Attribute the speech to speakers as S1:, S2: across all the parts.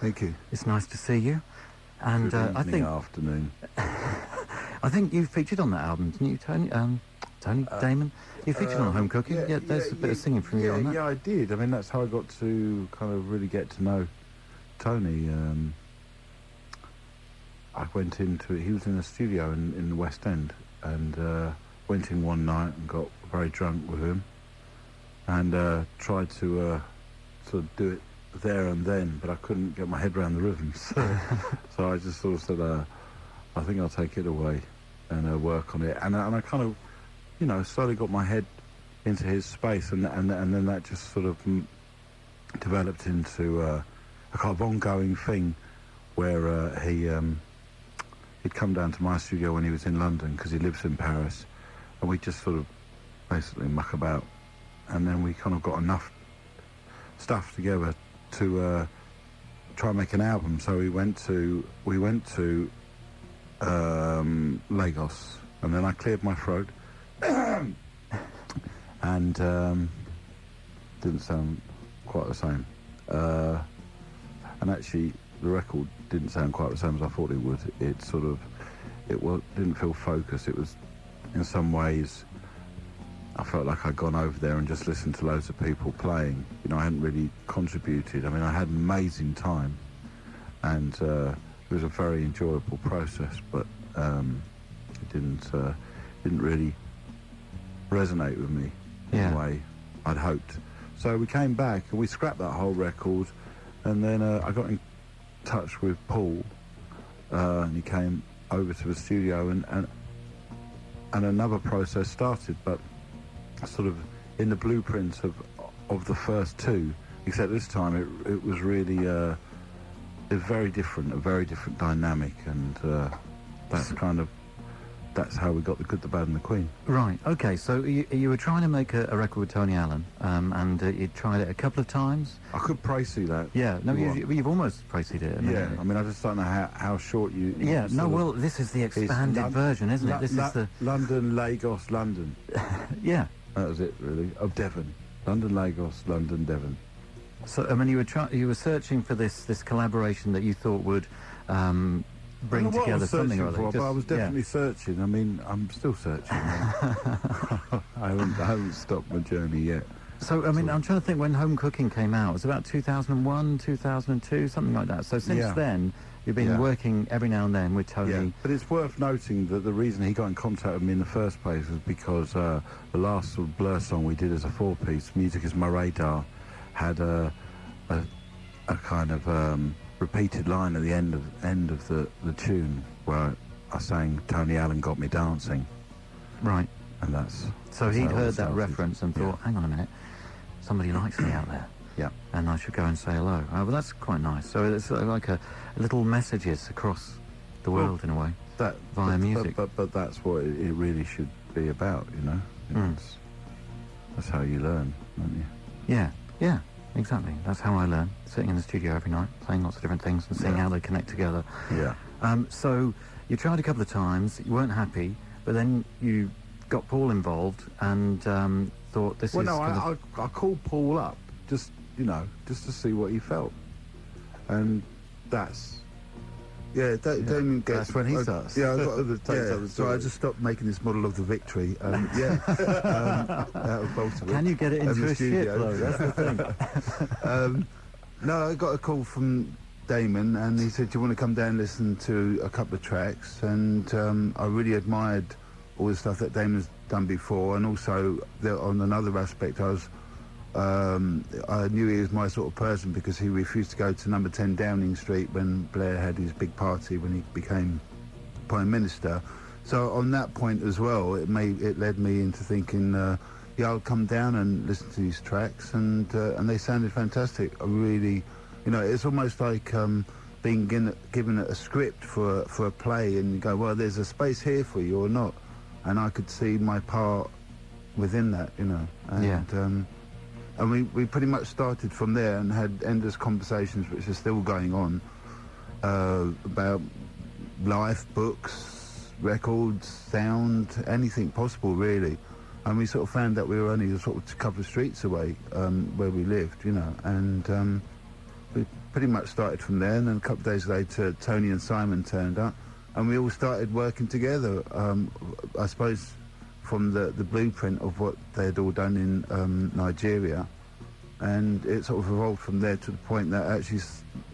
S1: Thank you.
S2: It's nice to see you. And
S3: Good
S2: I think
S3: afternoon.
S2: I think you featured on that album, didn't you, Tony? Tony, Damon? You featured on Home Cooking. Yeah, there's a bit of singing from you on that.
S3: Yeah, I did. I mean, that's how I got to kind of really get to know Tony. I went into he was in a studio in the West End, and went in one night and got very drunk with him, and tried to sort of do it there and then, but I couldn't get my head around the rhythm, so I just sort of said, I think I'll take it away and work on it, and I kind of, you know, slowly got my head into his space, and then that just sort of developed into a kind of ongoing thing where he'd come down to my studio when he was in London, because he lives in Paris, and we just sort of basically muck about, and then we kind of got enough stuff together to try and make an album. So we went to Lagos, and then I cleared my throat and didn't sound quite the same, and actually the record didn't sound quite the same as I thought it would. It didn't feel focused. It was, in some ways, I felt like I'd gone over there and just listened to loads of people playing. You know, I hadn't really contributed. I mean, I had an amazing time, and it was a very enjoyable process, but it didn't really resonate with me in the way I'd hoped. So we came back and we scrapped that whole record, and then I got in touch with Paul, and he came over to the studio, and another process started, but sort of in the blueprints of the first two, except this time it was really a very different dynamic, and that's how we got The Good, the Bad and the Queen.
S2: Right, okay, so you were trying to make a record with Tony Allen, and you tried it a couple of times.
S3: I could précis that.
S2: Yeah, no, you've almost précised it.
S3: I mean, I just don't know how short you...
S2: Yeah, no, well, this is the expanded version, isn't it? This is the...
S3: London, Lagos, London.
S2: Yeah.
S3: That was it, really. Of Devon. London, Lagos, London, Devon.
S2: So, I mean, you were searching for this collaboration that you thought would bring together something or other.
S3: But I was definitely searching. I mean, I'm still searching. I haven't stopped my journey yet.
S2: So, I mean, I'm trying to think when Home Cooking came out. It was about 2001, 2002, something like that. So since then, you've been working every now and then with Tony.
S3: Yeah, but it's worth noting that the reason he got in contact with me in the first place was because the last sort of Blur song we did as a four-piece, Music Is My Radar, had a kind of repeated line at the end of the tune where I sang "Tony Allen Got Me Dancing."
S2: Right.
S3: And that's...
S2: So he'd heard that reference and thought, hang on a minute, somebody likes me out there.
S3: Yeah.
S2: And I should go and say hello. Well, that's quite nice. So it's like a little messages across the world in a way, via music.
S3: But that's what it really should be about, you know? That's how you learn, don't you?
S2: Yeah, exactly. That's how I learn, sitting in the studio every night, playing lots of different things and seeing how they connect together.
S3: Yeah.
S2: So you tried a couple of times, you weren't happy, but then you got Paul involved and thought this is...
S3: Well, no, I called Paul up, just to see what he felt. And that's...
S1: Yeah, Damon gets...
S3: That's when he starts.
S1: Yeah, so I just stopped making this model of the Victory. Out of Baltimore.
S2: Can you get it into a ship, though? That's the thing.
S1: No, I got a call from Damon, and he said, do you want to come down and listen to a couple of tracks? And I really admired all the stuff that Damon's done before, and also on another aspect, I knew he was my sort of person because he refused to go to number 10 Downing Street when Blair had his big party when he became Prime Minister. So on that point as well, it led me into thinking, I'll come down and listen to these tracks, and they sounded fantastic. I really, it's almost like being given a script for a play, and you go, well, there's a space here for you or not, and I could see my part within that, and we pretty much started from there and had endless conversations, which are still going on, about life, books, records, sound, anything possible, really. And we sort of found that we were only a couple of streets away, where we lived, and pretty much started from there, and then a couple of days later, Tony and Simon turned up, and we all started working together. I suppose from the blueprint of what they had all done in Nigeria, and it sort of evolved from there to the point that actually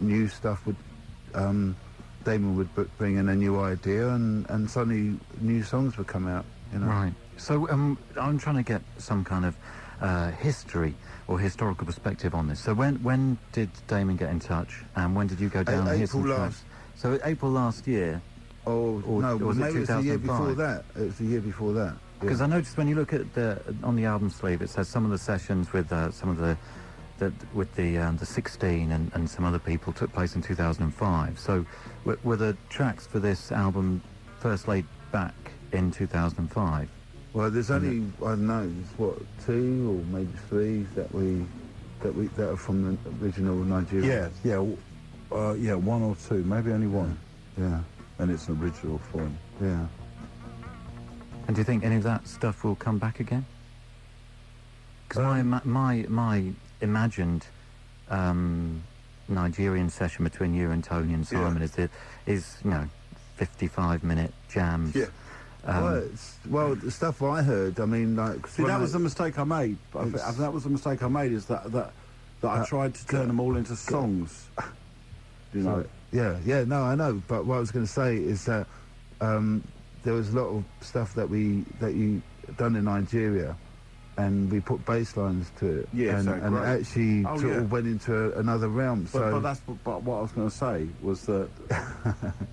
S1: new stuff would, Damon would bring in a new idea, and suddenly new songs would come out. You know?
S2: Right. So I'm trying to get some kind of history or historical perspective on this. So when did Damon get in touch, and when did you go down and hear some tracks? So April last year.
S1: Oh no,
S2: was
S1: maybe
S2: it
S1: it was the year
S2: 2005?
S1: before that. It was the year before that.
S2: Because I noticed when you look at on the album sleeve, it says some of the sessions with some of the 16 and some other people took place in 2005. So were the tracks for this album first laid back in 2005?
S1: Well, there's only I don't know, what, 2 or maybe 3 that are from the original Nigeria.
S3: Yeah, 1 or 2, maybe only 1.
S1: Yeah,
S3: and it's an original form.
S1: yeah.
S2: And do you think any of that stuff will come back again? Because my imagined Nigerian session between you and Tony and Simon is 55-minute jams.
S1: Yeah. Well, the stuff I heard, I mean, like...
S3: See, that was the mistake I made. That was the mistake I made, is that I tried to turn them all into songs. You know?
S1: Yeah, no, I know. But what I was going to say is that there was a lot of stuff that you done in Nigeria, and we put bass lines to it.
S3: Yeah,
S1: and it actually sort of went into another realm.
S3: But what I was going to say was that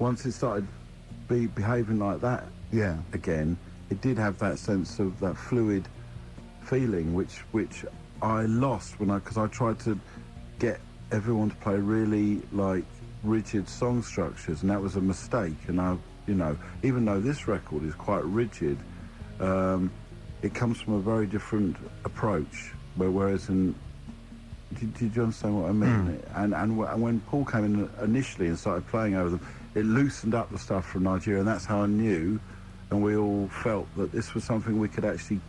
S3: once it started behaving like that, again, it did have that sense of that fluid feeling, which I lost because I tried to get everyone to play really like rigid song structures, and that was a mistake. And even though this record is quite rigid, it comes from a very different approach. Whereas did you understand what I mean? And when Paul came in initially and started playing over them, it loosened up the stuff from Nigeria, and that's how I knew, and we all felt that this was something we could actually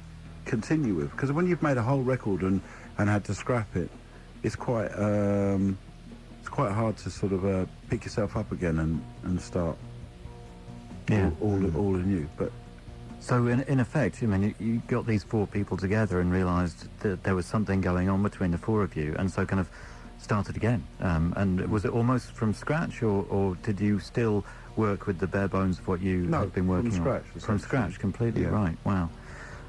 S3: continue with. Because when you've made a whole record and had to scrap it, it's quite hard to sort of pick yourself up again and start all anew. But
S2: so in effect, I mean, you got these 4 people together and realised that there was something going on between the 4 of you, and so kind of started again. And was it almost from scratch, or did you still work with the bare bones of what you had been working on? From scratch, completely. Yeah. Right. Wow.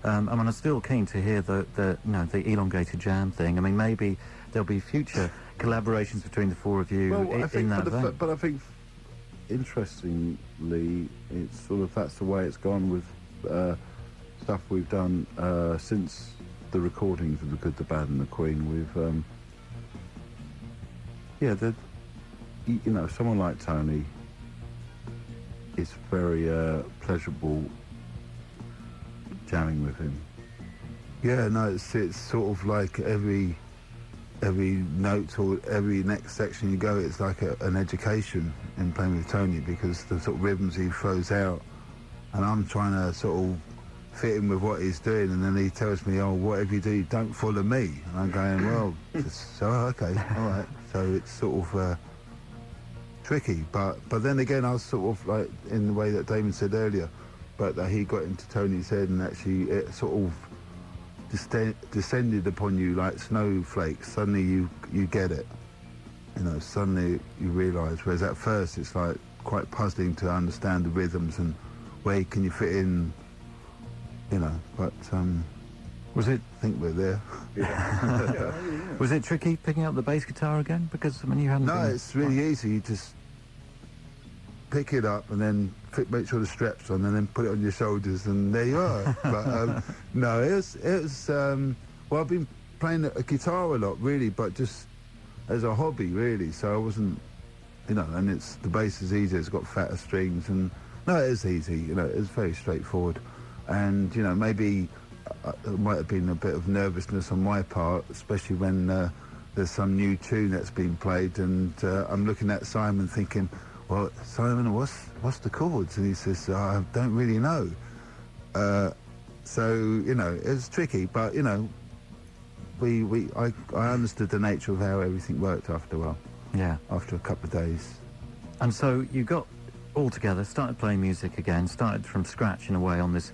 S2: I mean, I'm still keen to hear the elongated jam thing. I mean, maybe there'll be future collaborations between the 4 of you in that vein.
S3: But I think, interestingly, it's sort of that's the way it's gone with stuff we've done since the recordings of The Good, the Bad and the Queen. We've someone like Tony, it's very pleasurable jamming with him.
S1: Yeah, no, it's sort of like every note or every next section you go, it's like an education in playing with Tony, because the sort of rhythms he throws out, and I'm trying to sort of fit in with what he's doing, and then he tells me, oh, whatever you do, don't follow me. And I'm going, well, okay, all right. So it's sort of tricky, but then again, I was sort of like, in the way that Damon said earlier, but that he got into Tony's head, and actually it sort of descended upon you like snowflakes. Suddenly you get it, suddenly you realise, whereas at first it's like quite puzzling to understand the rhythms and where can you fit in, but
S2: was it?
S1: I think we're there.
S2: Was it tricky picking up the bass guitar again? Because, I mean, you hadn't...
S1: No, it's really easy. You just pick it up and then make sure the strap's on, and then put it on your shoulders, and there you are. But no, it was well, I've been playing a guitar a lot, really, but just as a hobby, really. So I wasn't, and the bass is easy. It's got fatter strings, and no, it is easy. It's very straightforward, and maybe there might have been a bit of nervousness on my part, especially when there's some new tune that's been played, and I'm looking at Simon thinking, well, Simon, what's the chords? And he says, I don't really know. So, it's tricky, but, I understood the nature of how everything worked after a while.
S2: Yeah.
S1: after a couple of days.
S2: And so you got all together, started playing music again, started from scratch in a way on this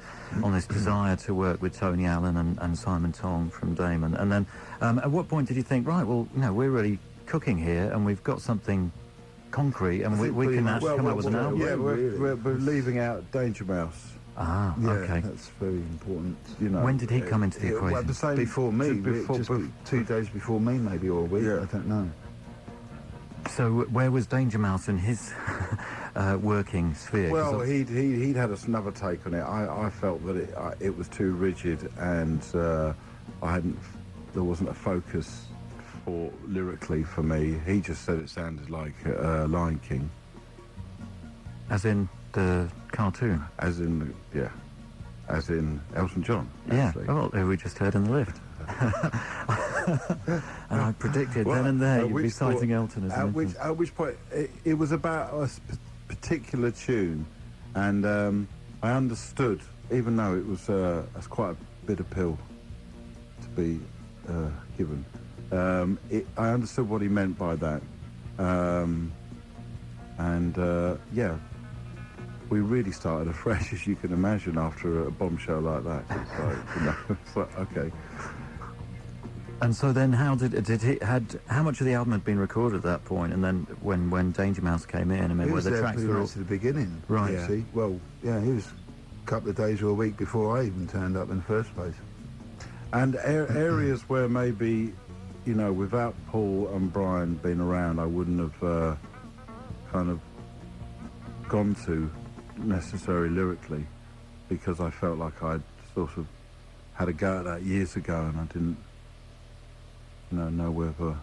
S2: desire to work with Tony Allen and Simon Tong from Damon. And then at what point did you think, right, well, we're really cooking here and we've got something concrete and we can actually come out with an album?
S3: Yeah, we're leaving out Danger Mouse.
S2: Ah,
S1: Yeah,
S2: okay.
S1: that's very important.
S2: When did he come into the equation?
S3: Well, the same,
S1: Before me,
S3: before,
S1: just 2 days before me, maybe, or a week.
S3: Yeah.
S1: I don't know.
S2: So where was Danger Mouse in his working sphere? 'Cause
S3: Well, he'd had another take on it. I felt that it was too rigid, and there wasn't a focus for lyrically for me. He just said it sounded like Lion King,
S2: as in the cartoon?
S3: as in Elton John.
S2: Yeah,
S3: Actually.
S2: well, who we just heard in the lift. And I predicted then and there you'd be citing Elton as an influence.
S3: At which point, it was about a particular tune, and I understood, even though it was that's quite a bitter pill to be given. I understood what he meant by that, yeah, we really started afresh, as you can imagine, after a bombshell like that. It's like, it's like, okay.
S2: And so then how much of the album had been recorded at that point? And then when Danger Mouse came in, I mean,
S1: He
S2: where
S1: was
S2: the
S1: there
S2: tracks
S1: pretty
S2: were all...
S1: much at the beginning.
S2: Right.
S1: Yeah. See? Well, yeah, he was a couple of days or a week before I even turned up in the first place.
S3: And areas where maybe, without Paul and Brian being around, I wouldn't have kind of gone to necessarily lyrically, because I felt like I'd sort of had a go at that years ago, and I didn't know whether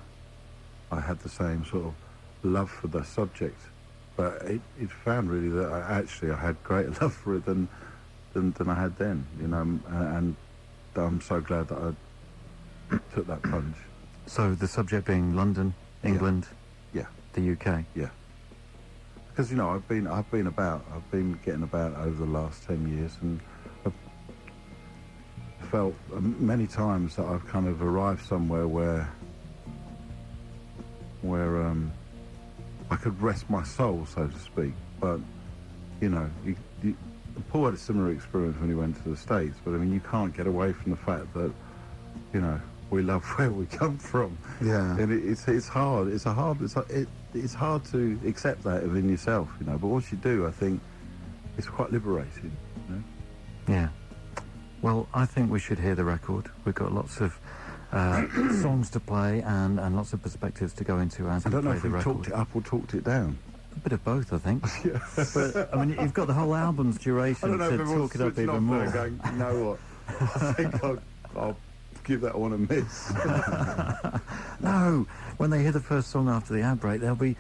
S3: I had the same sort of love for the subject. But it found really that I had greater love for it than I had then, and I'm so glad that I took that plunge.
S2: So the subject being London, England,
S3: Yeah,
S2: the UK.
S3: yeah. Because I've been getting about over the last 10 years, and I've felt many times that I've kind of arrived somewhere where I could rest my soul, so to speak. But Paul had a similar experience when he went to the States. But I mean, you can't get away from the fact that we love where we come from.
S1: Yeah.
S3: And it's hard. It's hard to accept that within yourself, But once you do, I think it's quite liberating.
S2: Yeah. Well, I think we should hear the record. We've got lots of songs to play and lots of perspectives to go into as
S3: I
S2: we
S3: don't know
S2: play
S3: if
S2: the
S3: we
S2: record.
S3: talked it up or talked it down.
S2: A bit of both, I think.
S3: Yeah.
S2: But I mean, you've got the whole album's
S3: I
S2: duration
S3: don't know
S2: to
S3: if everyone's
S2: talk it up
S3: switching
S2: even
S3: off there
S2: more.
S3: going, you know what? I think I'll give that one a miss.
S2: No, when they hear the first song after the ad break, they'll be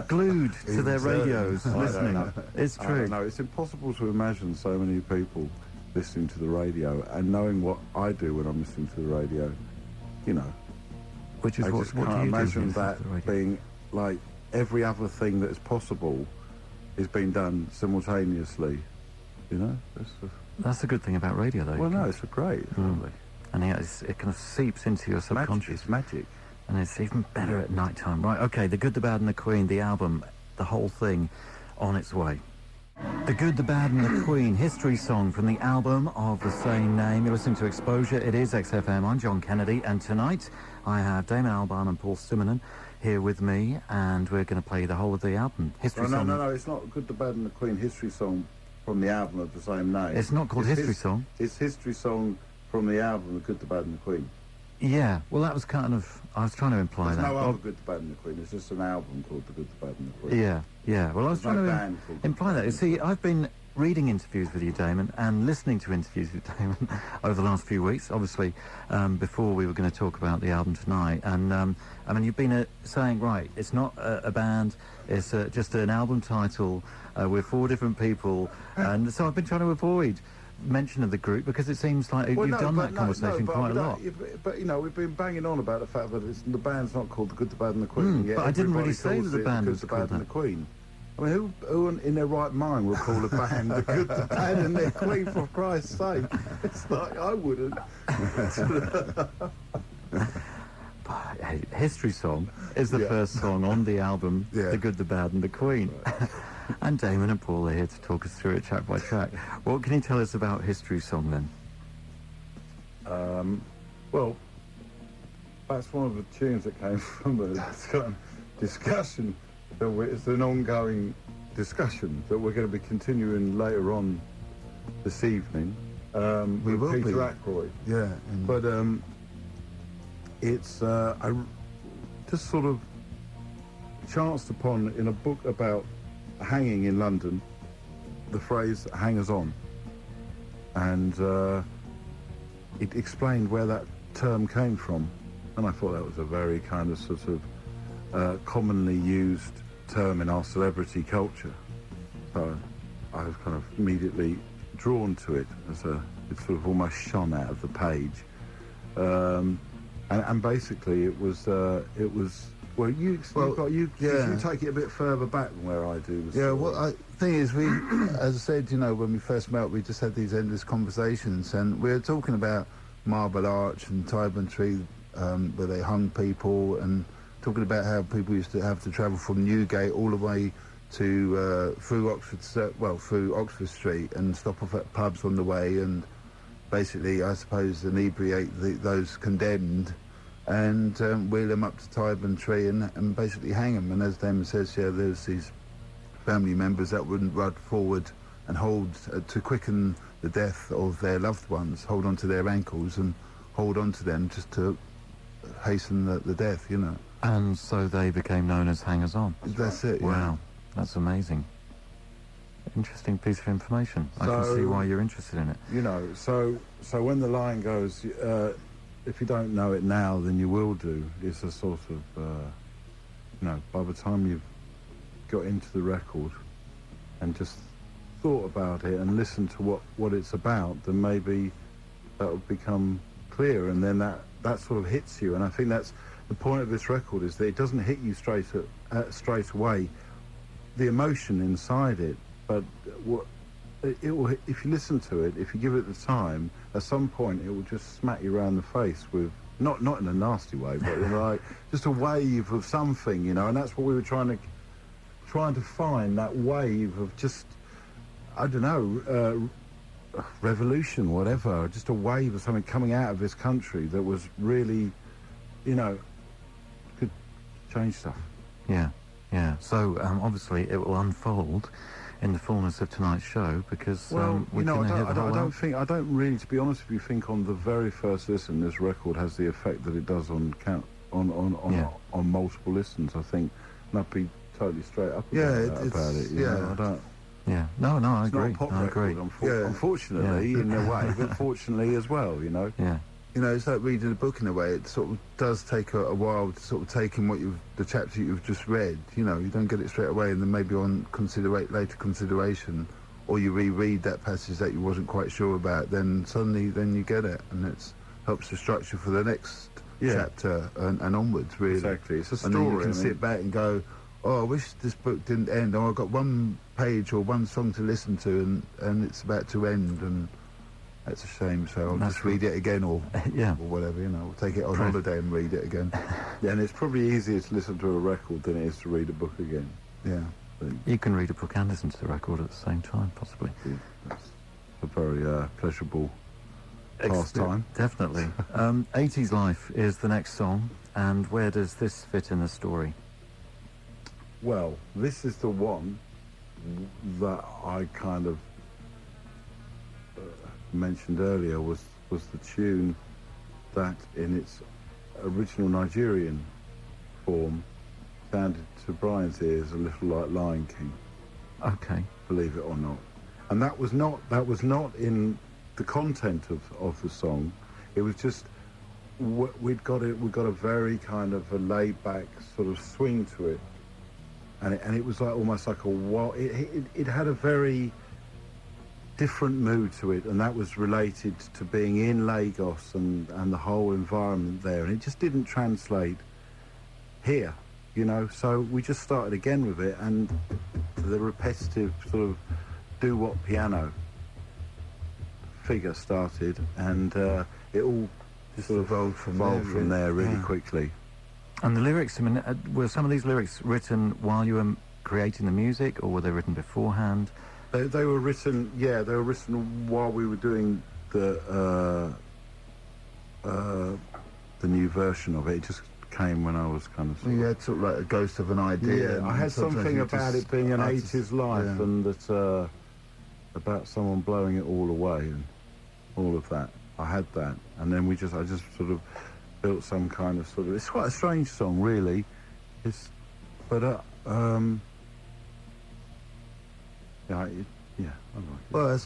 S2: glued to their radios listening. It's
S3: I
S2: true.
S3: don't know. It's impossible to imagine so many people listening to the radio and knowing what I do when I'm listening to the radio.
S2: Which is
S3: I
S2: what
S3: just
S2: do
S3: can't
S2: you do
S3: imagine
S2: when you listen
S3: that
S2: to the radio?
S3: being like every other thing that is possible is being done simultaneously.
S2: That's the good thing about radio, though.
S3: Well, no, it's great. It's lovely.
S2: And it kind of seeps into your subconscious.
S3: It's magic.
S2: And it's even better at night time. Right, okay, The Good, the Bad and the Queen, the album, the whole thing on its way. The Good, the Bad and the Queen, history song from the album of the same name. You're listening to Exposure. It is XFM. I'm John Kennedy, and tonight I have Damon Albarn and Paul Simonon here with me, and we're going to play the whole of the album. History song.
S3: No, it's not Good, the Bad and the Queen, history song from the album of the same name.
S2: It's not called history song.
S3: It's history song from the album, The Good, the Bad and the Queen.
S2: Yeah, well, that was kind of... I was trying to imply
S3: There's
S2: that.
S3: no other Good, the Bad and the Queen. It's just an album called The Good, the Bad and the Queen.
S2: Yeah. Well, I was
S3: There's no
S2: trying
S3: band
S2: to
S3: called
S2: imply
S3: The
S2: that.
S3: Bad
S2: See, I've been reading interviews with you, Damon, and listening to interviews with Damon over the last few weeks, obviously, before we were going to talk about the album tonight. And, I mean, you've been saying, right, it's not a band, it's just an album title, we're 4 different people, and so I've been trying to avoid mention of the group because it seems like you've done that conversation quite a lot.
S3: But we've been banging on about the fact that the band's not called The Good, the Bad and the Queen.
S2: But I didn't really say that the band
S3: The
S2: was
S3: Good, the
S2: called
S3: Bad and
S2: that.
S3: the Queen. I mean, who in their right mind would call a band The Good, the Bad and the Queen, for Christ's sake? It's like, I wouldn't.
S2: okay, History Song is the
S1: Yeah.
S2: first song on the album,
S1: Yeah.
S2: The Good, the Bad and the Queen. And Damon and Paul are here to talk us through it track by track. What can you tell us about History Song then?
S3: Well, that's one of the tunes that came from a kind of discussion. It's an ongoing discussion that we're going to be continuing later on this evening
S1: We
S3: with
S1: will
S3: Peter
S1: be.
S3: Ackroyd.
S1: Yeah, and
S3: But it's I just sort of chanced upon in a book about hanging in London the phrase "hangers on," and it explained where that term came from, and I thought that was a very kind of sort of commonly used term in our celebrity culture. So I was kind of immediately drawn to it as it sort of almost shone out of the page. And basically it was well you take it a bit further back than where I do.
S1: yeah, well, thing is, we, as I said, you know, when we first met, we just had these endless conversations, and we were talking about Marble Arch and Tyburn Tree, where they hung people, and talking about how people used to have to travel from Newgate all the way to through Oxford Street, and stop off at pubs on the way, and basically, I suppose, inebriate those condemned, and wheel them up to Tyburn Tree and basically hang them. And as Damon says, yeah, there's these family members that wouldn't run forward and hold to quicken the death of their loved ones, hold on to their ankles and hold on to them just to hasten the death, you know.
S2: And so they became known as hangers on.
S1: That's it, yeah.
S2: Wow, that's amazing. Interesting piece of information. I can
S3: So-
S2: see why you're interested in it.
S3: You know, so when the line goes, if you don't know it now, then you will do. It's a sort of, you know, by the time you've got into the record and just thought about it and listened to what it's about, then maybe that will become clear, and then that sort of hits you. And I think that's the point of this record, is that it doesn't hit you straight away, the emotion inside it, but it will, if you listen to it, if you give it the time, at some point it will just smack you around the face with, not in a nasty way, but you know, like just a wave of something, you know. And that's what we were trying to find, that wave of just, I don't know, revolution, whatever, just a wave of something coming out of this country that was really, you know, could change stuff.
S2: Yeah, yeah. So obviously it will unfold in the fullness of tonight's show, because
S3: Well,
S2: we're
S3: you know,
S2: going to hear the whole album.
S3: I don't really, to be honest with you, think on the very first listen this record has the effect that it does on multiple listens. I think, and I'd be totally straight up
S1: Yeah,
S3: about it. You know, I don't.
S2: Yeah, no, I
S3: It's
S2: agree.
S3: not a pop
S2: I
S3: record,
S2: agree.
S1: Yeah.
S3: unfortunately, in a way, but fortunately as well. You know.
S2: Yeah,
S1: You know, it's like reading a book in a way. It sort of does take a while to sort of take in the chapter you've just read. You know, you don't get it straight away, and then maybe on later consideration, or you reread that passage that you wasn't quite sure about, then suddenly you get it, and it helps the structure for the next
S3: Yeah.
S1: chapter and onwards, really.
S3: Exactly, it's a
S1: And then you
S3: story,
S1: can
S3: I mean.
S1: sit back and go, oh, I wish this book didn't end. Oh, I've got one page or one song to listen to, and it's about to end, and that's a shame. So I'll
S2: That's
S1: just read it again, or
S2: yeah.
S1: or whatever, you know. We'll take it on
S2: Right.
S1: holiday and read it again.
S3: Yeah, and it's probably easier to listen to a record than it is to read a book again.
S1: Yeah.
S2: You can read a book and listen to the record at the same time, possibly.
S3: Yeah, that's a very pleasurable pastime.
S2: Definitely. 80s Life is the next song, and where does this fit in the story?
S3: Well, this is the one that I kind of mentioned earlier was the tune that in its original Nigerian form sounded to Brian's ears a little like Lion King,
S2: Okay.
S3: believe it or not. And that was not in the content of the song. It was just we'd got a very kind of a laid back sort of swing to it. And it was like almost like it had a very different mood to it, and that was related to being in Lagos and the whole environment there, and it just didn't translate here, you know. So we just started again with it, and the repetitive sort of doo-wop piano figure started, and it all just sort of evolved from there really quickly.
S2: And the lyrics, I mean, were some of these lyrics written while you were creating the music, or were they written beforehand?
S3: They were written, yeah, they were written while we were doing the new version of it. It just came when I was kind of...
S1: You had sort of like a ghost of an idea.
S3: Yeah, I had something about it being an 80s life,
S1: yeah.
S3: and that about someone blowing it all away and all of that. I had that, and then I just sort of built some kind of sort of... It's quite a strange song, really. But yeah, I like it.
S1: Well, I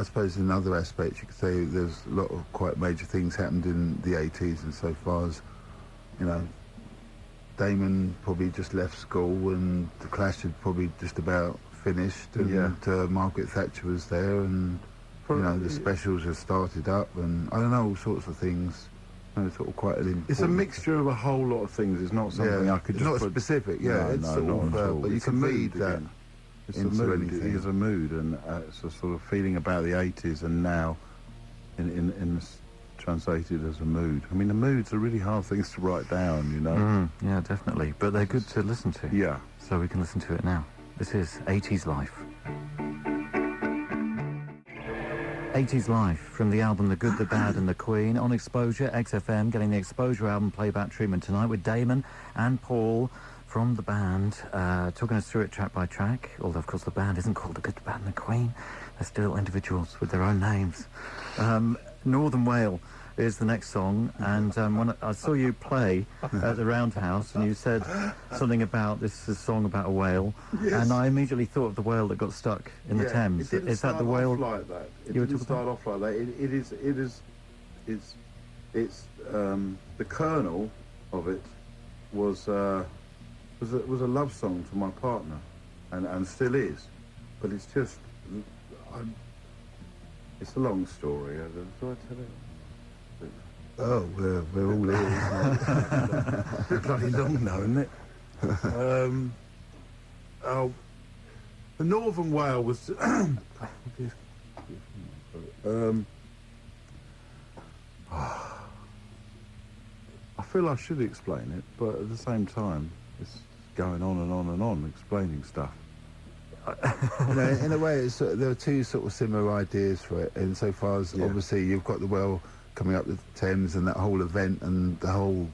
S1: suppose in other aspects you could say there's a lot of quite major things happened in the 80s, and so far as, Damon probably just left school and the Clash had probably just about finished, and Margaret Thatcher was there, and the specials had started up, and I don't know, all sorts of things. Sort of quite an
S3: It's a mixture of a whole lot of things. It's not something I could just
S1: not
S3: put...
S1: specific.
S3: No,
S1: It's
S3: no,
S1: sort
S3: not
S1: of,
S3: at all.
S1: but you
S3: It's
S1: can
S3: a
S1: read
S3: mood
S1: that.
S3: again. It's a
S1: into
S3: mood.
S1: anything.
S3: It is a mood, and it's a sort of feeling about the 80s and now, translated as a mood. I mean, the moods are really hard things to write down,
S2: Yeah, definitely. But they're good to listen to.
S3: Yeah.
S2: So we can listen to it now. This is 80s Life. 80s Life from the album The Good, the Bad and the Queen on Exposure, XFM, getting the Exposure album playback treatment tonight with Damon and Paul from the band, talking us through it track by track, although of course the band isn't called The Good, the Bad and the Queen. They're still individuals with their own names. Northern Whale is the next song, and when I saw you play at the Roundhouse, and you said something about this is a song about a whale, and I immediately thought of the whale that got stuck in the Thames.
S3: It
S2: Is that the whale?
S3: Like that. It
S2: you were
S3: didn't
S2: talking
S3: start off like that. It's the kernel of it was a love song to my partner, and still is, but it's just it's a long story. Do I tell it?
S1: Oh, we're all here.
S3: Bloody long now, isn't it? The Northern Whale was... I feel I should explain it, but at the same time, it's going on and on and on, explaining stuff.
S1: In a way, there are two sort of similar ideas for it, insofar as obviously you've got the whale coming up the Thames and that whole event and the whole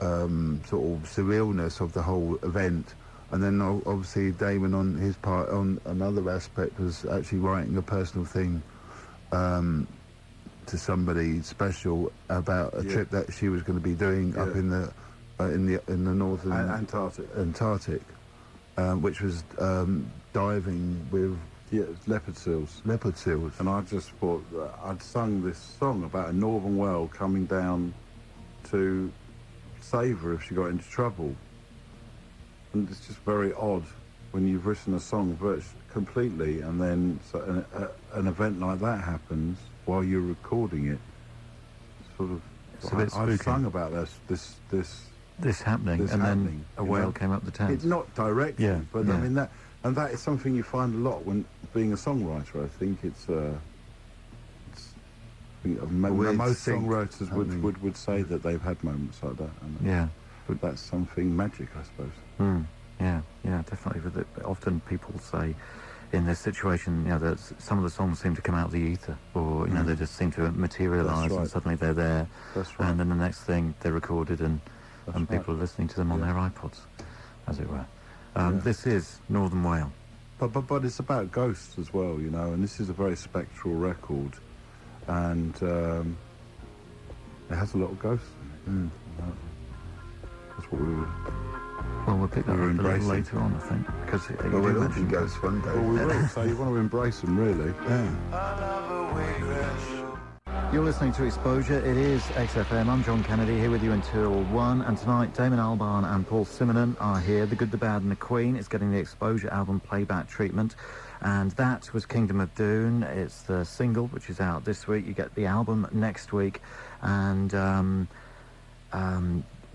S1: sort of surrealness of the whole event, and then obviously Damon on his part on another aspect was actually writing a personal thing to somebody special about a trip that she was going to be doing up in the northern Antarctic, which was diving with
S3: leopard seals.
S1: Leopard seals.
S3: And I just thought that I'd sung this song about a northern whale coming down to save her if she got into trouble. And it's just very odd when you've written a song completely and then an event like that happens while you're recording it. Sort of.
S2: It's a bit spooky.
S3: I've sung about
S2: This happening, and then a whale came up the Thames.
S3: It's not directly, but I mean that is something you find a lot when being a songwriter. I think most songwriters would say that they've had moments like that. And but that's something magic, I suppose.
S2: Yeah, definitely. But often people say in this situation, that some of the songs seem to come out of the ether, or they just seem to materialise, and suddenly they're there.
S3: That's right.
S2: And then the next thing they're recorded, and people are listening to them on their iPods, as it were. This is Northern Whale.
S3: But it's about ghosts as well, and this is a very spectral record, and it has a lot of ghosts in it. That's what we were...
S2: Well, we'll pick that up a little later on, I think, because
S1: we'll mention ghosts one day.
S3: Well, we will, so you want to embrace them, really.
S2: You're listening to Exposure. It is XFM. I'm John Kennedy, here with you until 1. And tonight, Damon Albarn and Paul Simonon are here. The Good, the Bad and the Queen is getting the Exposure album playback treatment. And that was Kingdom of Dune. It's the single, which is out this week. You get the album next week. And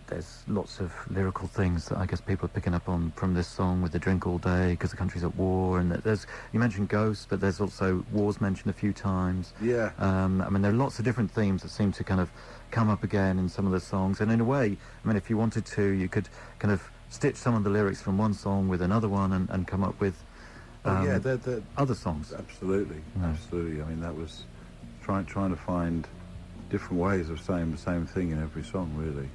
S2: there's lots of lyrical things that I guess people are picking up on from this song with the drink all day because the country's at war, and there's, you mentioned ghosts, but there's also wars mentioned a few times.
S3: Yeah.
S2: I mean, there are lots of different themes that seem to kind of come up again in some of the songs, and in a way, I mean, if you wanted to, you could kind of stitch some of the lyrics from one song with another one and come up with
S3: they're
S2: other songs.
S3: absolutely,
S2: Yeah.
S3: absolutely. I mean, that was trying to find different ways of saying the same thing in every song, really.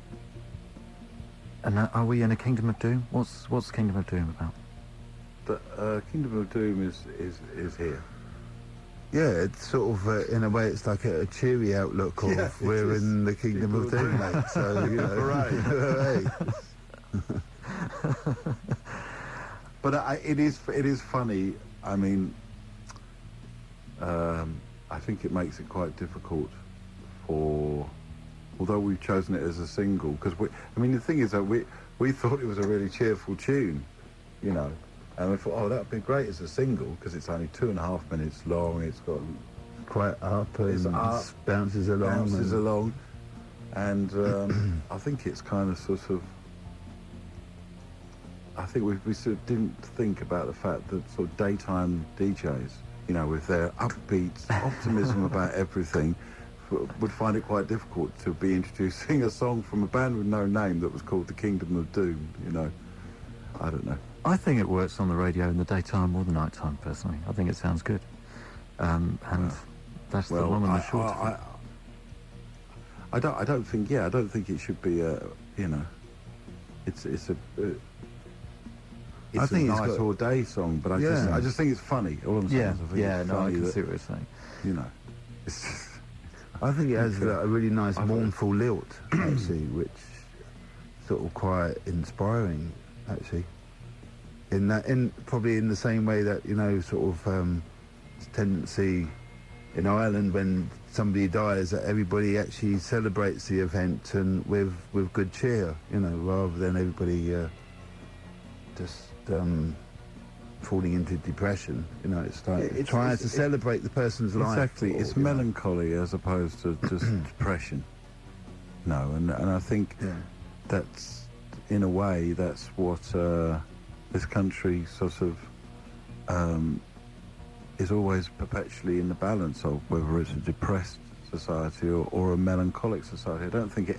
S2: And are we in a Kingdom of Doom? What's Kingdom of Doom about?
S3: But Kingdom of Doom is here.
S1: Yeah, it's sort of, in a way, it's like a cheery outlook of
S3: Yeah,
S1: we're
S3: is.
S1: in the Kingdom of Doom, mate. So, you know, hooray.
S3: But it is funny. I mean, I think it makes it quite difficult for, although we've chosen it as a single, because I mean, the thing is that we thought it was a really cheerful tune, you know, and we thought, oh, that'd be great as a single because it's only 2.5 minutes long. It's got
S1: Quite up and
S3: It's up,
S1: bounces along.
S3: And I think it's kind of sort of. I think we sort of didn't think about the fact that sort of daytime DJs, you know, with their upbeat optimism about everything, would find it quite difficult to be introducing a song from a band with no name that was called the Kingdom of Doom, you know. I don't know.
S2: I think it works on the radio in the daytime or the nighttime, personally. I think it sounds good. And that's the long and the short of it.
S3: I don't think it should be a, you know, it's a
S1: I think it's
S3: nice
S1: got-
S3: all day song, but I just think it's funny. All I'm saying
S2: Yeah,
S3: is I think
S2: yeah,
S3: it's
S2: no, I
S3: funny
S2: can
S3: that,
S2: see what you're saying.
S3: you know, it's just,
S1: I think it has
S3: Okay.
S1: a really nice
S3: I've-
S1: mournful lilt, actually, which sort of quite inspiring, actually. Probably in the same way that, you know, sort of tendency in Ireland when somebody dies, that everybody actually celebrates the event and with good cheer, you know, rather than everybody just falling into depression. You know, it's like trying to celebrate the person's life.
S3: exactly.
S1: or,
S3: It's
S1: you know.
S3: melancholy as opposed to just depression. No, and I think
S1: Yeah.
S3: that's, in a way, that's what this country sort of is always perpetually in the balance of, whether it's a depressed society or a melancholic society. I don't think it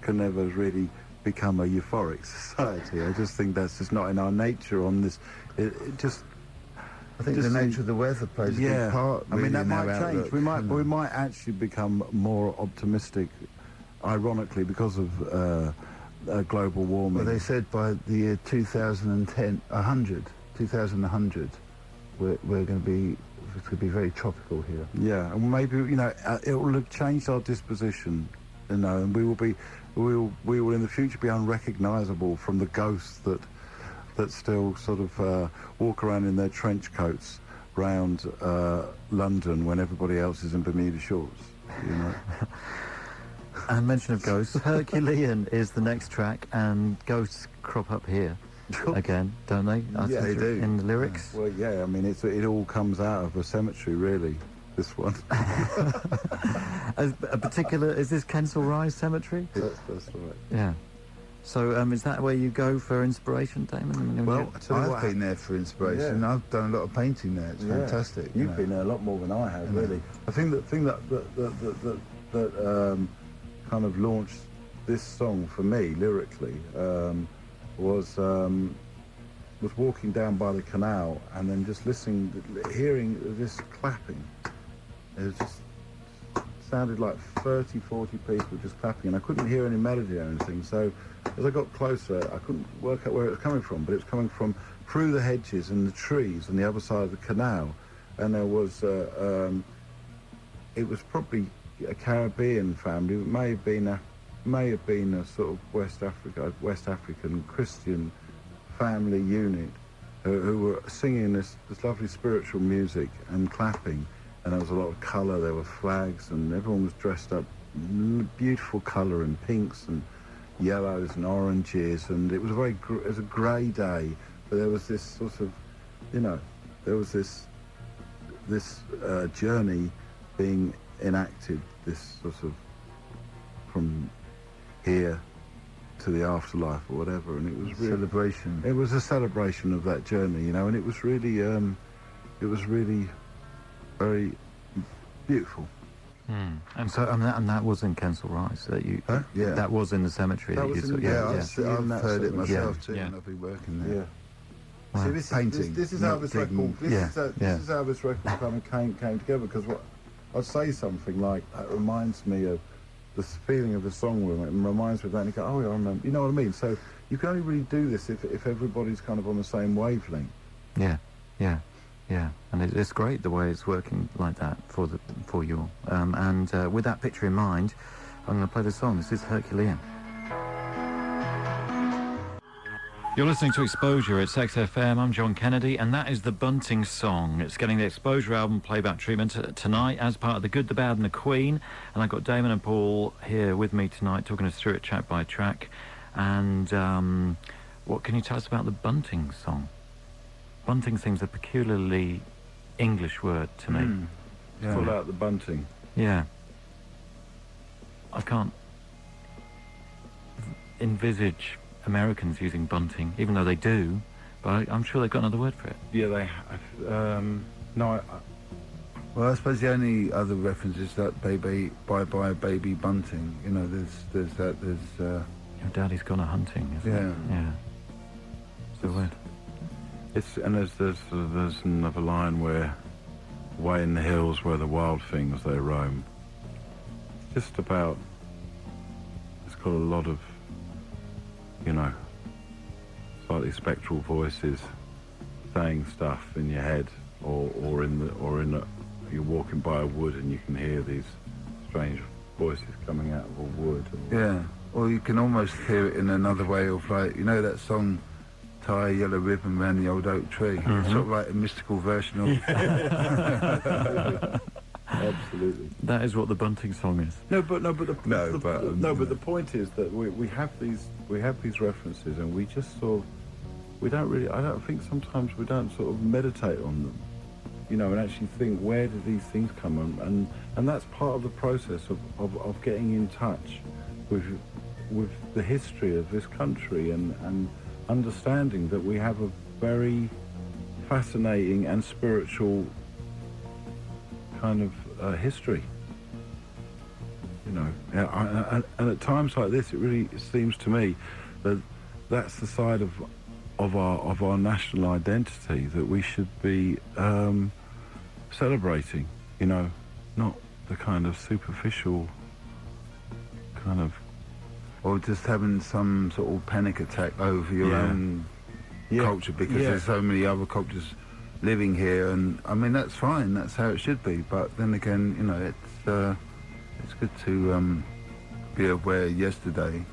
S3: can ever really become a euphoric society. I just think that's just not in our nature on this. It just...
S1: I think the
S3: just
S1: nature of the weather plays a big part.
S3: I mean,
S1: really,
S3: that
S1: in our
S3: might change.
S1: outlook,
S3: We might
S1: you know.
S3: we might actually become more optimistic, ironically, because of global warming.
S1: Well, they said by the year 2100, we're going to be, it's going to be very tropical here.
S3: Yeah, and maybe, you know, it will have changed our disposition, you know, and we will in the future be unrecognisable from the ghosts that still sort of walk around in their trench coats round London when everybody else is in Bermuda shorts, you know.
S2: And mention of ghosts, Herculean is the next track, and ghosts crop up here again, don't they?
S1: Yeah, they do.
S2: In the lyrics.
S3: Well, yeah, I mean, it all comes out of a cemetery, really, this one.
S2: A particular, is this Kensal Rise Cemetery?
S3: That's right.
S2: Yeah. So is that where you go for inspiration, Damon? I mean,
S3: Well, I tell you
S1: I've
S3: what,
S1: been there for inspiration.
S3: Yeah.
S1: I've done a lot of painting there. It's fantastic. you
S3: You've
S1: know.
S3: been there a lot more than I have, really. I think that kind of launched this song for me lyrically was walking down by the canal and then just hearing this clapping. It was just sounded like 30, 40 people just clapping, and I couldn't hear any melody or anything. So as I got closer, I couldn't work out where it was coming from, but it was coming from through the hedges and the trees on the other side of the canal. And there was, it was probably a Caribbean family. It may have been a sort of West African Christian family unit who were singing this lovely spiritual music and clapping. And there was a lot of colour. There were flags, and everyone was dressed up beautiful colour in pinks and yellows and oranges. And it was it was a grey day, but there was this sort of, you know, there was this journey being enacted. This sort of from here to the afterlife or whatever, and it was really,
S1: Celebration.
S3: it was a celebration of that journey, you know, and it was really very beautiful.
S2: And so, and that was in Kensal Rise. That you,
S1: Huh? Yeah.
S2: that was in the cemetery.
S3: That
S2: That
S3: was
S2: you
S3: in-
S2: saw,
S3: yeah,
S1: I've
S3: that
S1: heard it
S3: cemetery.
S1: myself too,
S2: Yeah.
S1: and I've been working there.
S3: Yeah.
S2: Wow.
S3: See, this is,
S1: Painting,
S3: this is how
S1: not
S3: this
S1: digging.
S3: record. This
S2: Yeah,
S3: is this
S2: yeah.
S3: is how this record kind of came together. Because what I'd say something like that reminds me of the feeling of the song room. It reminds me of that, and you go, oh yeah, I remember. You know what I mean? So you can only really do this if everybody's kind of on the same wavelength.
S2: Yeah, yeah, yeah. And it's great the way it's working like that for you all. And with that picture in mind, I'm going to play the song. This is Herculean. You're listening to Exposure. It's XFM. I'm John Kennedy, and that is the Bunting Song. It's getting the Exposure album playback treatment tonight as part of The Good, the Bad and the Queen. And I've got Damon and Paul here with me tonight, talking us through it track by track. And what can you tell us about the Bunting Song? Bunting seems a peculiarly English word to me.
S1: Yeah.
S3: Pull out the bunting.
S2: Yeah. I can't envisage Americans using bunting, even though they do, but I'm sure they've got another word for it.
S3: Yeah, they have. No,
S1: Well, I suppose the only other reference is that baby, bye-bye baby bunting. You know, there's
S2: Your daddy's gone a-hunting, isn't
S1: Yeah.
S2: it? Yeah. It's the word.
S3: there's another line where, away in the hills where the wild things they roam. It's just about. It's got a lot of, you know, slightly spectral voices saying stuff in your head, or you're walking by a wood and you can hear these strange voices coming out of a wood.
S1: yeah. Or you can almost hear it in another way of, like, you know that song, Tie a Yellow Ribbon Round the Old Oak Tree? It's sort of like a mystical version of...
S3: Absolutely.
S2: That is what the Bunting Song is.
S3: But the
S1: No,
S3: point is that we have these references, and we just sort of, we don't really, I don't think sometimes we don't sort of meditate on them, you know, and actually think, where do these things come from? And that's part of the process of getting in touch with the history of this country, and understanding that we have a very fascinating and spiritual kind of history, you know. And at times like this, it really seems to me that that's the side of our national identity that we should be celebrating, you know, not the kind of superficial kind of...
S1: Or just having some sort of panic attack over your
S3: Yeah.
S1: own culture, because
S3: Yeah.
S1: there's so many other cultures living here, and I mean that's fine, that's how it should be. But then again, you know, it's good to be aware yesterday,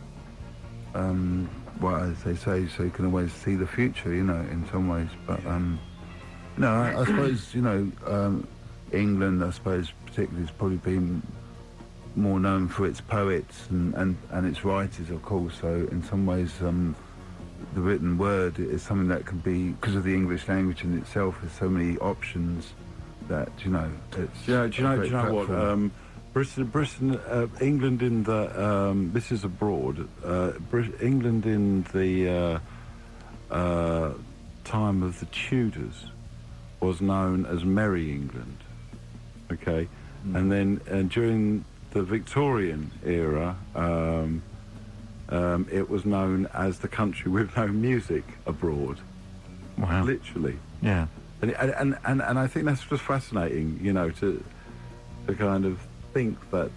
S1: what as they say, so you can always see the future, you know, in some ways. But no, I suppose, you know, England, I suppose particularly, has probably been more known for its poets and its writers, of course. So in some ways, the written word is something that can be, because of the English language in itself, there's so many options that, you know, it's...
S3: Do you know
S1: a great
S3: what?
S1: platform.
S3: Britain, England in the this is abroad. England in the time of the Tudors was known as Merry England. Okay, and then during the Victorian era, it was known as the country with no music abroad.
S2: Wow.
S3: Literally.
S2: Yeah.
S3: And I think that's just fascinating, you know, to kind of think that,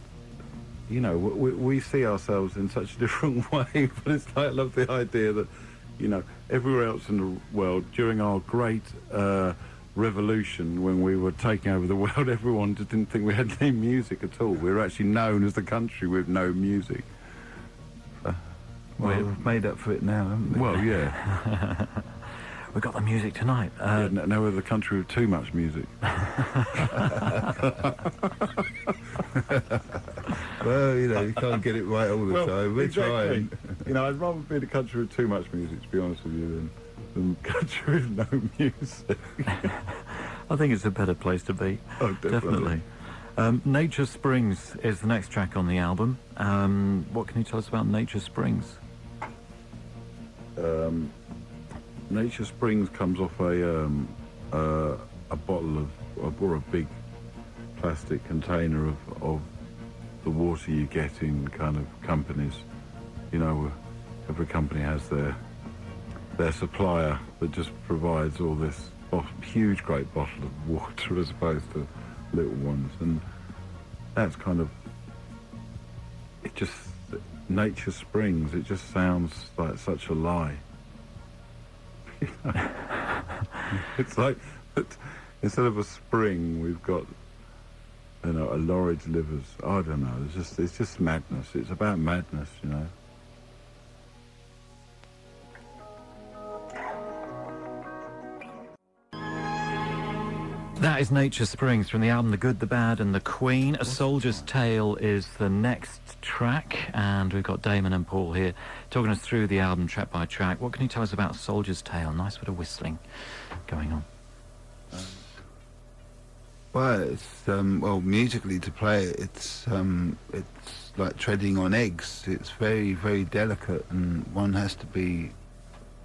S3: you know, we see ourselves in such a different way, but it's like, I love the idea that, you know, everywhere else in the world, during our great revolution, when we were taking over the world, everyone just didn't think we had any music at all. We were actually known as the country with no music.
S1: Well, we've made up for it now, haven't we?
S3: Well, yeah.
S2: We've got the music tonight.
S3: Now we're the country with too much music.
S1: Well, you know, you can't get it right all the time. We're trying.
S3: You know, I'd rather be the country with too much music, to be honest with you, than country with no music.
S2: I think it's a better place to be.
S3: Oh, definitely.
S2: Nature Springs is the next track on the album. What can you tell us about Nature Springs?
S3: Nature Springs comes off a bottle or a big plastic container of the water you get in kind of companies. You know, every company has their supplier that just provides all this huge, great bottle of water as opposed to little ones, and that's kind of it. Just Nature Springs. It just sounds like such a lie. It's like instead of a spring, we've got a Lorridge livers. I don't know. It's just madness. It's about madness, you know.
S2: That is Nature Springs from the album The Good, the Bad and the Queen. A Soldier's Tale is the next track, and we've got Damon and Paul here talking us through the album track by track. What can you tell us about Soldier's Tale? Nice bit of whistling going on.
S1: Well, it's musically to play it, it's like treading on eggs. It's very, very delicate, and one has to be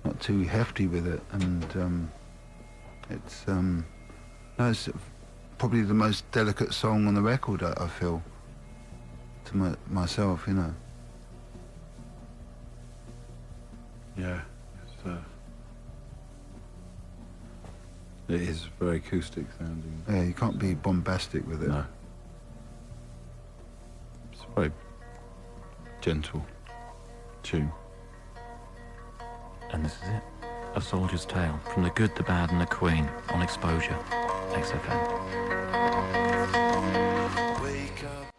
S1: not too hefty with it. And it's probably the most delicate song on the record, I feel, to myself, you know.
S3: Yeah, it is very acoustic sounding.
S1: Yeah, you can't be bombastic with it.
S3: No. It's a very gentle tune.
S2: And this is it. A Soldier's Tale from The Good, the Bad and the Queen on Exposure XFM.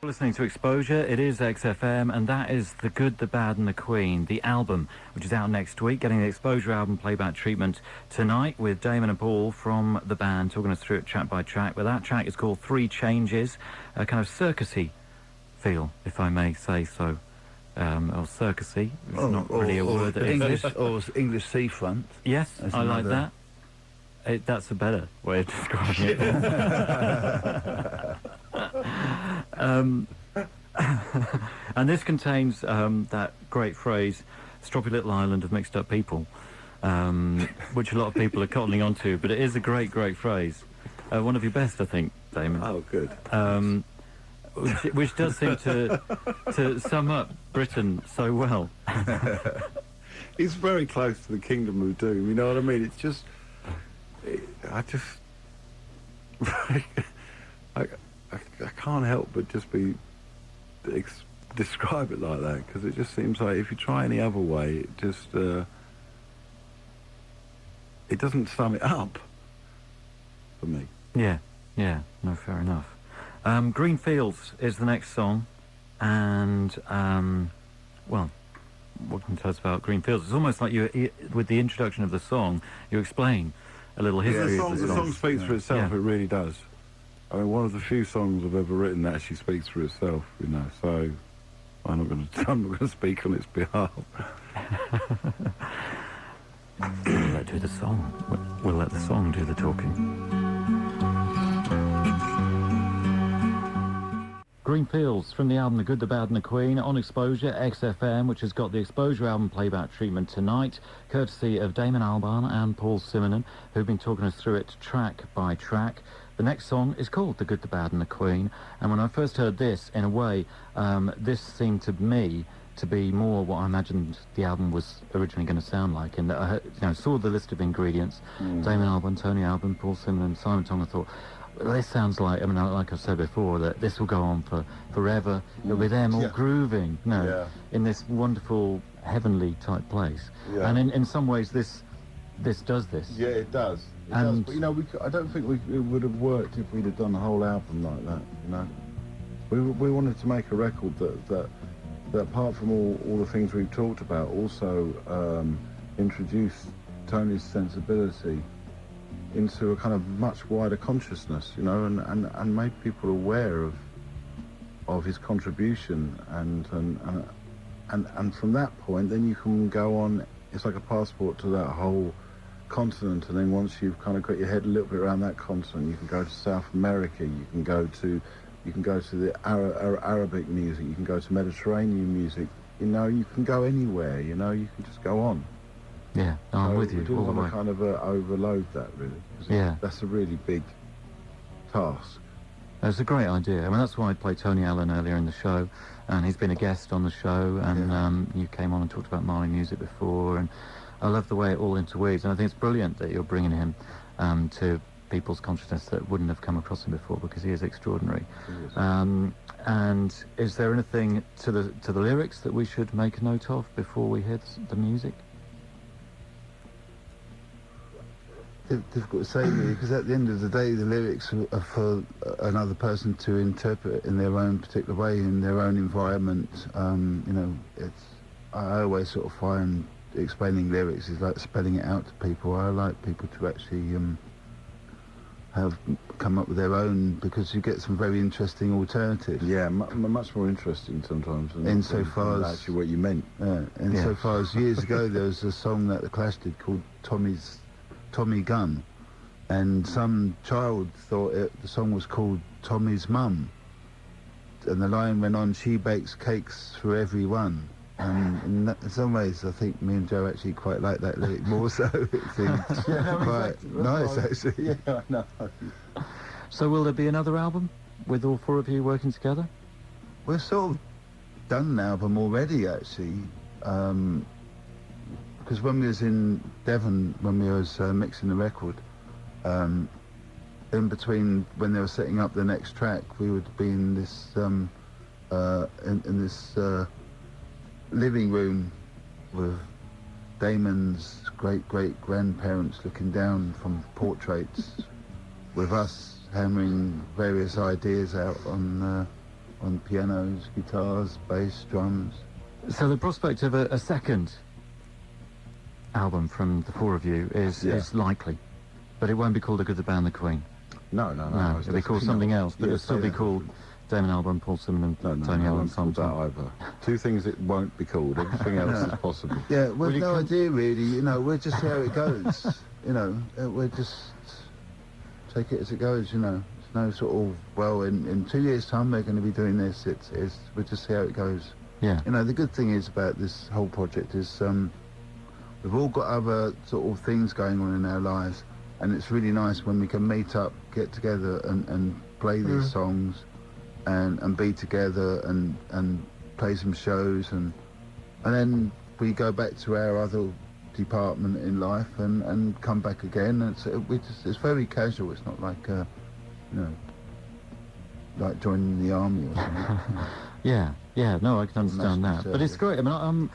S2: Listening to Exposure, it is XFM, and that is The Good, the Bad and the Queen, the album, which is out next week, getting the Exposure album playback treatment tonight with Damon and Paul from the band talking us through it track by track. But that track is called Three Changes, a kind of circusy feel, if I may say so. Or circusy, it's not really a word. That
S1: English, or English seafront.
S2: Yes,
S1: That's
S2: I like
S1: another-
S2: that. That's a better way of describing it. And this contains that great phrase, "Stroppy little island of mixed up people," which a lot of people are cottoning onto, but it is a great, great phrase. One of your best, I think, Damon.
S3: Oh, good.
S2: Which does seem to sum up Britain so well.
S3: It's very close to the Kingdom of Doom, you know what I mean? It's just... I can't help but just describe it like that, because it just seems like if you try any other way, it just... it doesn't sum it up for me.
S2: Yeah, no, fair enough. Green Fields is the next song, and, well, what can you tell us about Green Fields? It's almost like with the introduction of the song, you explain a little history of
S3: The song speaks for itself,
S2: Yeah.
S3: it really does. I mean, one of the few songs I've ever written that actually speaks for itself, you know, so I'm not going to speak on its behalf.
S2: We'll let the song do the talking. Green Fields from the album The Good, the Bad and the Queen on Exposure XFM, which has got the Exposure album playback treatment tonight, courtesy of Damon Albarn and Paul Simonon, who've been talking us through it track by track. The next song is called The Good, the Bad and the Queen, and when I first heard this, in a way, this seemed to me to be more what I imagined the album was originally going to sound like, and I saw the list of ingredients, Damon Albarn, Tony Albarn, Paul Simonon, Simon Tong. I thought, well, this sounds like, I mean, like I've said before, that this will go on for forever. It'll be them all grooving, in this wonderful heavenly type place.
S3: Yeah.
S2: And in some ways this does this.
S3: Yeah, it does. It
S2: And-
S3: does. But, you know, I don't think it would have worked if we'd have done the whole album like that, you know. We wanted to make a record that apart from all the things we've talked about, also introduced Tony's sensibility into a kind of much wider consciousness, you know, and made people aware of his contribution, and from that point, then you can go on. It's like a passport to that whole continent, and then once you've kind of got your head a little bit around that continent, you can go to South America, you can go to the Arabic music, you can go to Mediterranean music, you know, you can go anywhere, you know, you can just go on.
S2: Yeah, no, I'm
S3: So
S2: with you
S3: we didn't
S2: all the
S3: want
S2: way.
S3: to kind of overload that, really. 'Cause
S2: Yeah.
S3: that's a really big task.
S2: It's a great idea. I mean, that's why I played Tony Allen earlier in the show, and he's been a guest on the show, and
S1: Yeah.
S2: you came on and talked about Mali music before, and I love the way it all interweaves, and I think it's brilliant that you're bringing him to people's consciousness that wouldn't have come across him before, because he is extraordinary. And is there anything to the lyrics that we should make a note of before we hear the music?
S1: Difficult to say, really, because at the end of the day, the lyrics are for another person to interpret in their own particular way, in their own environment. You know, I always sort of find explaining lyrics is like spelling it out to people. I like people to actually have come up with their own, because you get some very interesting alternatives.
S3: Yeah, much more interesting sometimes than
S1: Insofar
S3: than
S1: as-
S3: actually what you meant.
S1: So far as years ago, there was a song that the Clash did called Tommy Gun, and some child thought the song was called Tommy's Mum, and the line went on, "She bakes cakes for everyone." And in some ways, I think me and Joe actually quite like that lyric more so. It seems quite nice, actually.
S3: Yeah, I know.
S2: So will there be another album with all four of you working together?
S1: We've sort of done an album already, actually, because when we was in Devon, when we was mixing the record, in between when they were setting up the next track, we would be in this in this living room with Damon's great-great-grandparents looking down from portraits, with us hammering various ideas out on pianos, guitars, bass, drums.
S2: So the prospect of a second album from the four of you is likely, but it won't be called The Good, the Bad and the Queen.
S3: No,
S2: It'll be called something else, but
S3: Yeah,
S2: it'll still be called Damon Albarn, Paul Simonon, and Tony Allen
S3: called that
S2: Song.
S3: either. Two things it won't be called. Everything else is possible.
S1: Yeah,
S2: Will
S1: we've
S2: you
S1: no
S2: come-
S1: idea really. You know, we'll just see how it goes. You know, we'll just take it as it goes. You know, it's no sort of, well, in 2 years' time we're going to be doing this. We'll just see how it goes.
S2: Yeah.
S1: You know, the good thing is about this whole project is we've all got other sort of things going on in our lives, and it's really nice when we can meet up, get together, and play these songs, and be together and play some shows, and then we go back to our other department in life and come back again. It's very casual. It's not like you know, like joining the army or something.
S2: Yeah, no, I can understand
S1: National
S2: that. But it's
S1: service.
S2: great. I mean,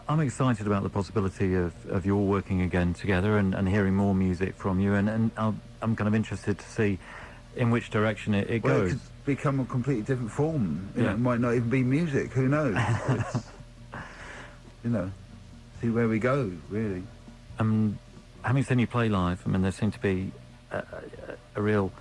S2: I'm excited about the possibility of you all working again together and hearing more music from you, and I'm kind of interested to see in which direction it
S1: Well, it
S2: goes.
S1: could become a completely different form. You know,
S2: Yeah.
S1: it might not even be music. Who knows? You know, see where we go, really.
S2: Having seen you play live, I mean, there seemed to be a real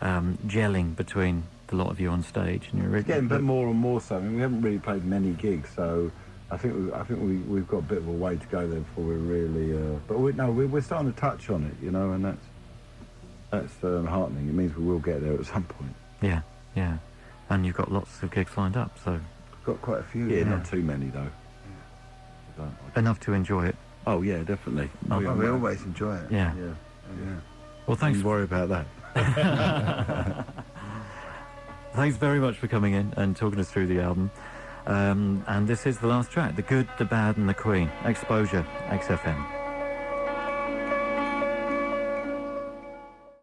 S2: gelling between the lot of you on stage, and you're really
S3: Getting a bit more and more so. I mean, we haven't really played many gigs, so I think we've got a bit of a way to go there before we're really. But we're starting to touch on it, you know, and that's heartening. It means we will get there at some point.
S2: Yeah, and you've got lots of gigs lined up, so
S1: We've got quite a few.
S3: Yeah,
S1: yeah.
S3: not too many though. Don't like-
S2: enough to enjoy it.
S3: Oh yeah, definitely.
S2: Oh,
S1: We always enjoy it.
S2: Yeah.
S3: Yeah.
S2: Well, thanks.
S3: Don't worry about that.
S2: Thanks very much for coming in and talking us through the album. And this is the last track, The Good, the Bad and the Queen. Exposure, XFM.